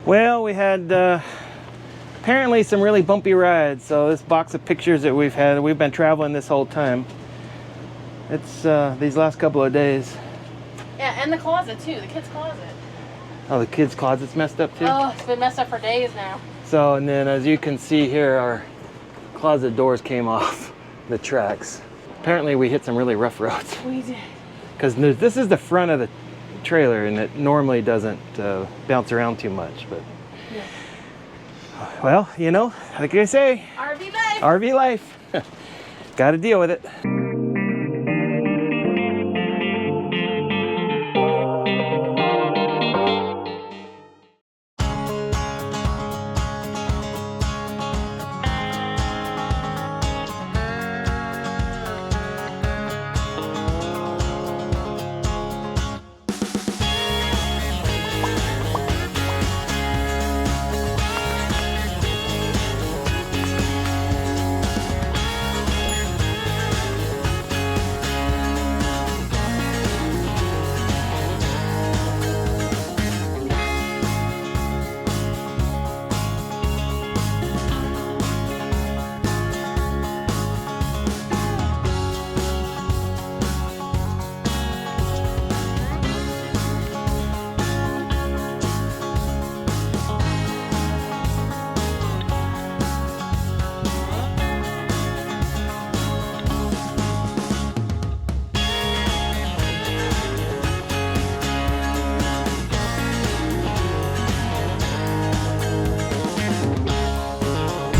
Well, we had apparently some really bumpy rides. So this box of pictures that we've been traveling this whole time. It's these last couple of days. Yeah, and the closet too, the kids' closet. Oh, the kids' closet's messed up too? Oh, it's been messed up for days now. So, and then as you can see here, our closet doors came off the tracks. Apparently we hit some really rough roads. We did. Because this is the front of the trailer, and it normally doesn't bounce around too much. But yeah. Well, you know, like I say, RV life. RV life. Got to deal with it.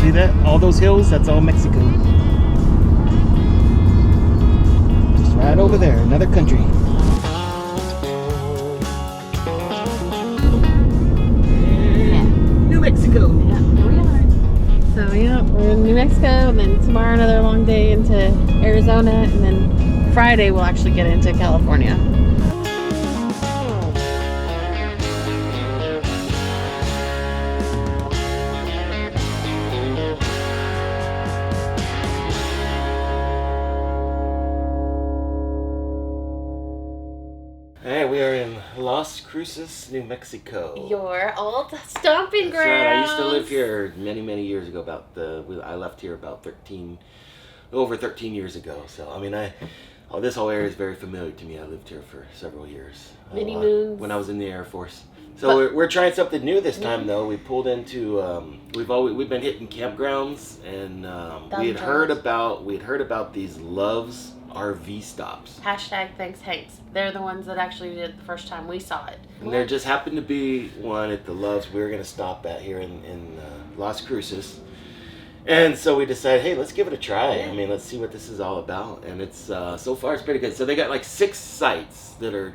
See that? All those hills, that's all Mexico. Just right over there, another country. Yeah. New Mexico. Yeah, here we are. So yeah, we're in New Mexico, and then tomorrow another long day into Arizona, and then Friday we'll actually get into California. Hey, we are in Las Cruces, New Mexico. Your old stomping grounds. That's right. I used to live here many years ago. I left here about over 13 years ago. So I mean, this whole area is very familiar to me. I lived here for several years. Many moons. When I was in the Air Force. So we're trying something new this time though. We pulled into we've been hitting campgrounds, and we had heard about these Love's RV stops. Hashtag thanks Hanks. They're the ones that actually did it the first time we saw it. And there just happened to be one at the Love's we were going to stop at here in Las Cruces. And so we decided, hey, let's give it a try. Yeah. I mean, let's see what this is all about. And it's so far it's pretty good. So they got like 6 sites that are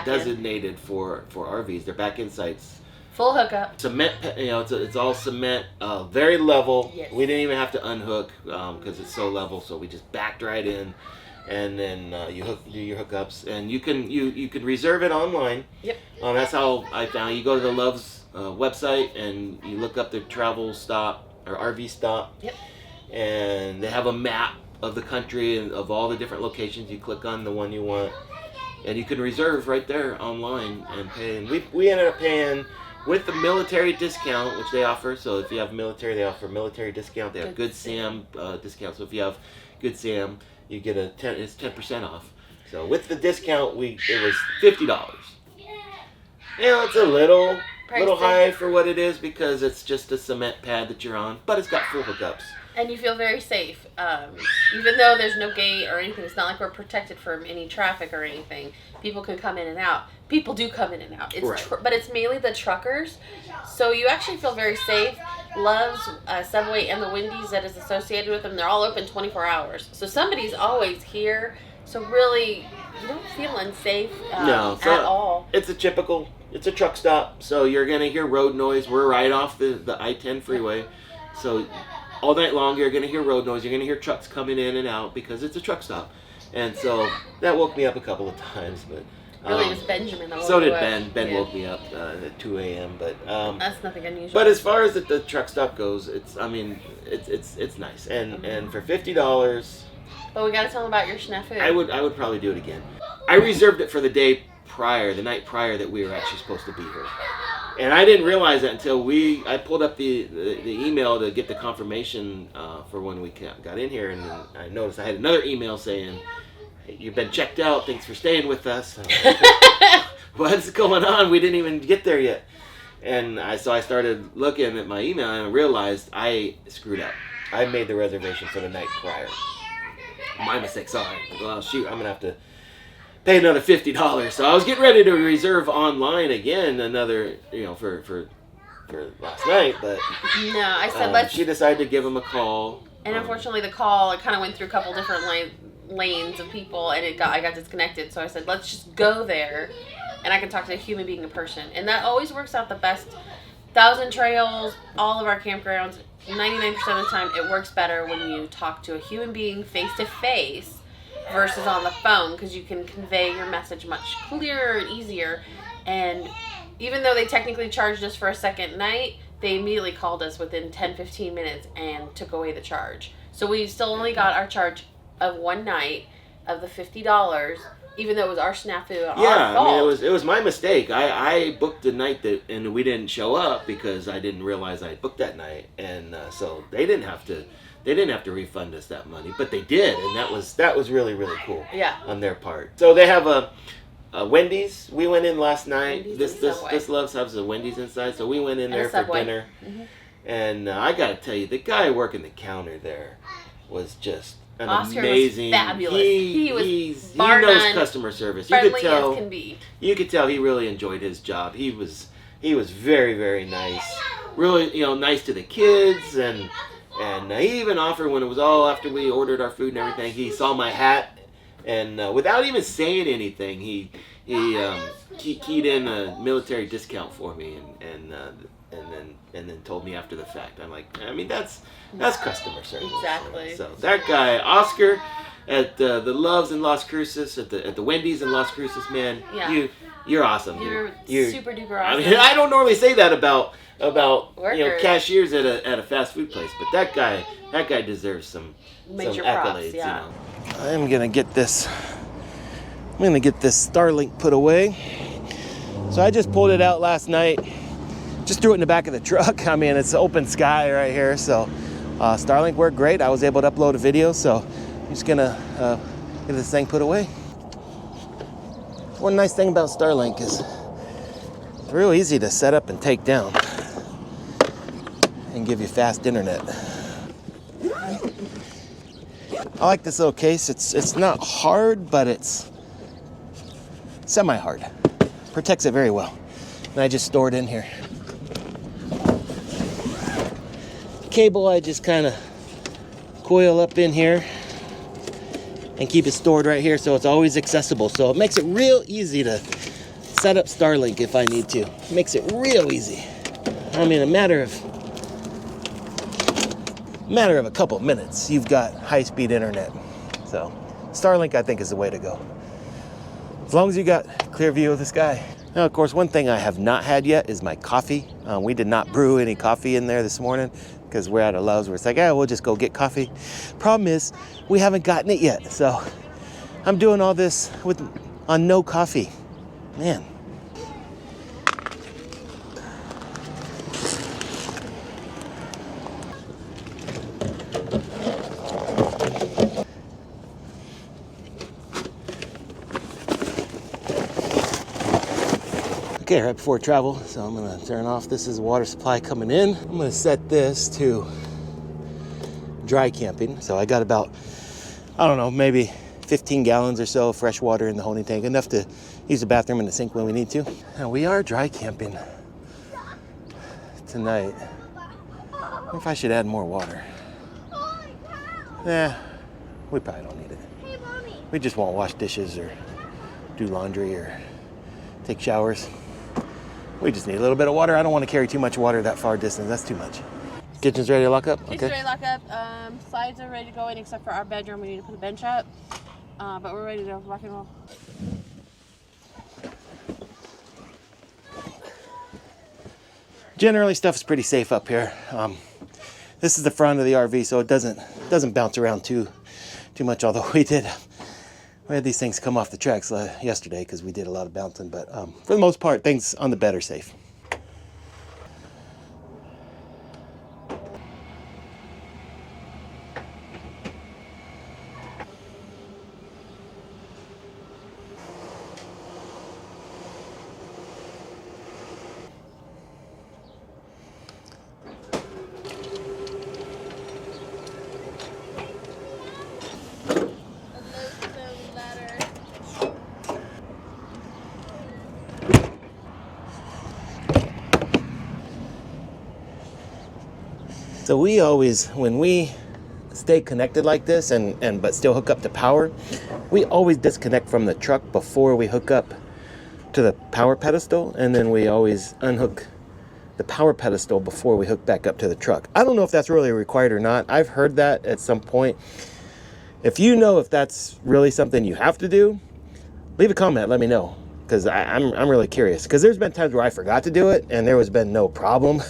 designated for RVs. They're back-in sites. Full hookup. Cement, it's all cement, very level. Yes. We didn't even have to unhook because it's so level. So we just backed right in. And then you do your hookups, and you can reserve it online. Yep. That's how I found. You go to the Love's website and you look up the travel stop or RV stop. Yep. And they have a map of the country and of all the different locations. You click on the one you want, and you can reserve right there online and pay. And we ended up paying with the military discount, which they offer. So if you have military, they offer military discount. They have Good Sam discount. So if you have Good Sam, you get it's 10% off. So with the discount, it was $50. It's a little high for what it is because it's just a cement pad that you're on, but it's got full hookups. And you feel very safe, even though there's no gate or anything. It's not like we're protected from any traffic or anything. People could come in and out. People do come in and out. It's right. But it's mainly the truckers, so you actually feel very safe. Love's, Subway, and the Wendy's that is associated with them, they're all open 24 hours. So somebody's always here. So really, you don't feel unsafe at all. It's a truck stop. So you're going to hear road noise. We're right off the I-10 freeway. So all night long, you're going to hear road noise. You're going to hear trucks coming in and out because it's a truck stop. And so that woke me up a couple of times, but really, it was Benjamin that woke so did you up. Ben. Ben woke me up at 2 a.m. But that's nothing unusual. But as far as the truck stop goes, it's nice, and for $50. But we got to tell them about your snafu. I would probably do it again. I reserved it for the night prior that we were actually supposed to be here, And I didn't realize that until I pulled up the email to get the confirmation for when we got in here, and I noticed I had another email saying, hey, you've been checked out, thanks for staying with us. What's going on? We didn't even get there yet. And so I started looking at my email and I realized I screwed up. I made the reservation for the night prior. My mistake, sorry. Well, shoot, I'm going to have to pay another $50. So I was getting ready to reserve online again another, for last night. But no, I said she decided to give him a call. And unfortunately, the call, it kind of went through a couple different lanes of people, and I got disconnected. So I said, let's just go there, and I can talk to a human being, a person. And that always works out the best. 1,000 Trails, all of our campgrounds, 99% of the time, it works better when you talk to a human being face-to-face versus on the phone, because you can convey your message much clearer and easier. And even though they technically charged us for a second night, they immediately called us within 10-15 minutes and took away the charge. So we still only got our charge of one night of the $50, even though it was our snafu, our fault. I mean, it was my mistake. I booked the night and we didn't show up because I didn't realize I booked that night, and so they didn't have to refund us that money, but they did, and that was really, really cool. Yeah. On their part. So they have a Wendy's. We went in last night. Wendy's This Loves has a Wendy's inside, so we went in there for dinner. Mm-hmm. And I gotta tell you, the guy working the counter there was just an Oscar amazing. was fabulous. He knows customer service. You could tell. As can be. You could tell he really enjoyed his job. He was very, very nice. Really, nice to the kids, and he even offered, when it was all after we ordered our food and everything, he saw my hat, and without even saying anything, he keyed in a military discount for me, and then told me after the fact. I'm like, I mean, that's customer service. Exactly. So that guy, Oscar, at the Loves in Las Cruces, at the Wendy's in Las Cruces, man, yeah. You're awesome. You're super duper awesome. I mean, I don't normally say that about Workers. cashiers at a fast food place, but that guy deserves some Major accolades. props, yeah. I'm gonna get this Starlink put away. So I just pulled it out last night. Just threw it in the back of the truck. I mean, it's open sky right here, so Starlink worked great. I was able to upload a video, so I'm just gonna get this thing put away. One nice thing about Starlink is it's real easy to set up and take down and give you fast internet. I like this little case. It's not hard, but it's semi-hard. Protects it very well. And I just store it in here. Cable I just kind of coil up in here and keep it stored right here, so it's always accessible. So it makes it real easy to set up Starlink if I need to. It makes it real easy. I mean, a matter of a couple of minutes, you've got high-speed internet. So Starlink, I think, is the way to go. As long as you got clear view of the sky. Now, of course, one thing I have not had yet is my coffee. We did not brew any coffee in there this morning because we're out of Love's. We're like, we'll just go get coffee. Problem is, we haven't gotten it yet. So I'm doing all this on no coffee. Man. Okay, right before travel, so I'm gonna turn off. This is the water supply coming in. I'm gonna set this to dry camping. So I got about, I don't know, maybe 15 gallons or so of fresh water in the holding tank, enough to use the bathroom and the sink when we need to. Now we are dry camping tonight. I wonder if I should add more water. We probably don't need it. We just won't wash dishes or do laundry or take showers. We just need a little bit of water. I don't want to carry too much water that far distance. That's too much. Kitchen's ready to lock up? Okay. Kitchen's ready to lock up. Slides are ready to go in, except for our bedroom. We need to put the bench up. But we're ready to rock and roll. Generally, stuff's pretty safe up here. This is the front of the RV, so it doesn't bounce around too much. Although we had these things come off the tracks yesterday because we did a lot of bouncing. But for the most part, things on the bed are safe. So we always, when we stay connected like this and but still hook up to power, we always disconnect from the truck before we hook up to the power pedestal, and then we always unhook the power pedestal before we hook back up to the truck. I don't know if that's really required or not. I've heard that at some point. If you know if that's really something you have to do, leave a comment, let me know, because I'm really curious, because there's been times where I forgot to do it and there has been no problem.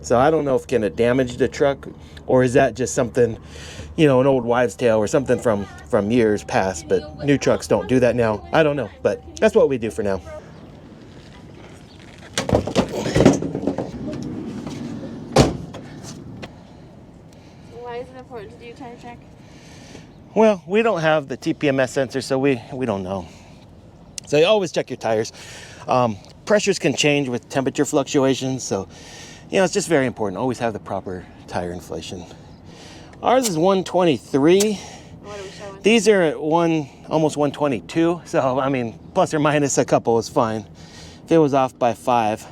So I don't know if can it damage the truck, or is that just something, you know, an old wives' tale or something from years past, but new trucks don't do that now. I don't know, but that's what we do for now. Why is it important to do a tire check? Well, we don't have the TPMS sensor, so we don't know. So you always check your tires. Pressures can change with temperature fluctuations, so you know, it's just very important. Always have the proper tire inflation. Ours is 123. What are we showing? These are at almost 122. So I mean, plus or minus a couple is fine. If it was off by 5,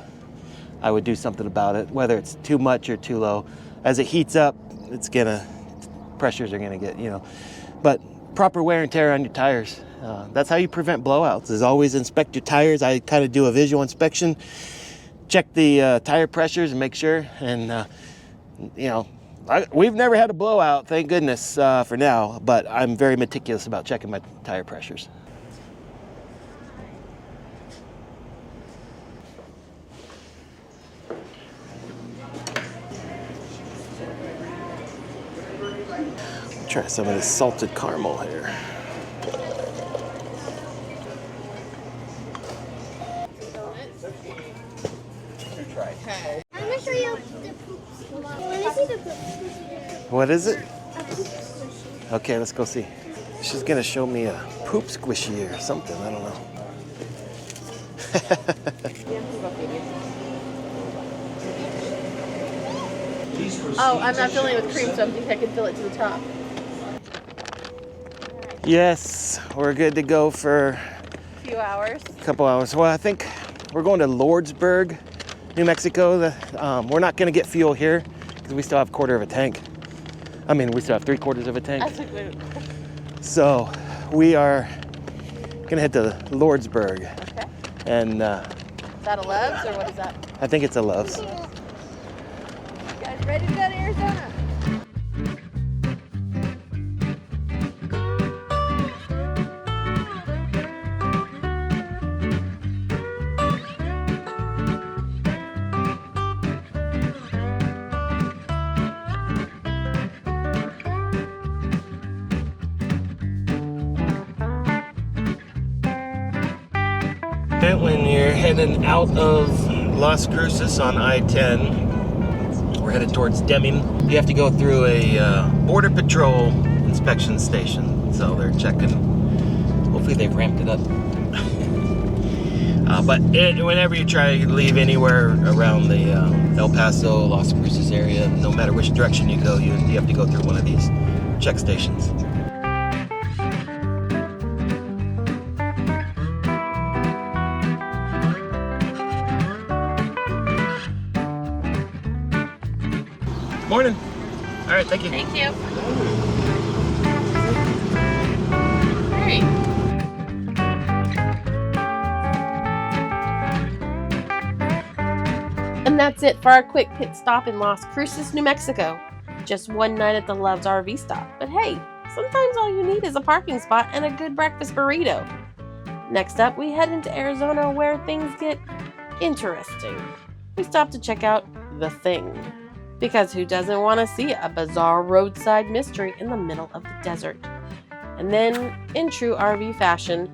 I would do something about it, whether it's too much or too low. As it heats up, pressures are gonna get, you know. But proper wear and tear on your tires. That's how you prevent blowouts, is always inspect your tires. I kind of do a visual inspection, check the tire pressures and make sure. And, you know, we've never had a blowout, thank goodness, for now. But I'm very meticulous about checking my tire pressures. Try some of this salted caramel here. Okay. I'm gonna show you the poop squishy. Let me see the poop squishy. What is it? A poop squishy. Okay, let's go see. She's gonna show me a poop squishy or something, I don't know. Oh, I'm not filling it with cream, so I think I can fill it to the top. Yes, we're good to go for A few hours. a couple hours. Well, I think we're going to Lordsburg, New Mexico. We're not gonna get fuel here because we still have 1/4 of a tank. I mean, we still have 3/4 of a tank. That's a good. So we are gonna head to Lordsburg. Okay. And Is that a Love's or what is that? I think it's a Love's. You guys ready to go to Arizona? When you're heading out of Las Cruces on I-10, we're headed towards Deming. You have to go through a Border Patrol inspection station. So they're checking. Hopefully they've ramped it up. But whenever you try to leave anywhere around the El Paso, Las Cruces area, no matter which direction you go, you have to go through one of these check stations. Morning. All right, thank you. Thank you. Great. And that's it for our quick pit stop in Las Cruces, New Mexico. Just one night at the Love's RV stop. But hey, sometimes all you need is a parking spot and a good breakfast burrito. Next up, we head into Arizona where things get interesting. We stop to check out The Thing. Because who doesn't want to see a bizarre roadside mystery in the middle of the desert? And then, in true RV fashion,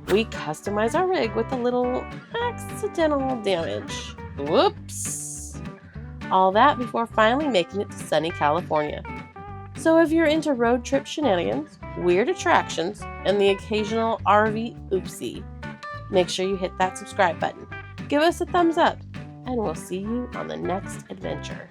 we customize our rig with a little accidental damage. Whoops! All that before finally making it to sunny California. So if you're into road trip shenanigans, weird attractions, and the occasional RV oopsie, make sure you hit that subscribe button. Give us a thumbs up, and we'll see you on the next adventure.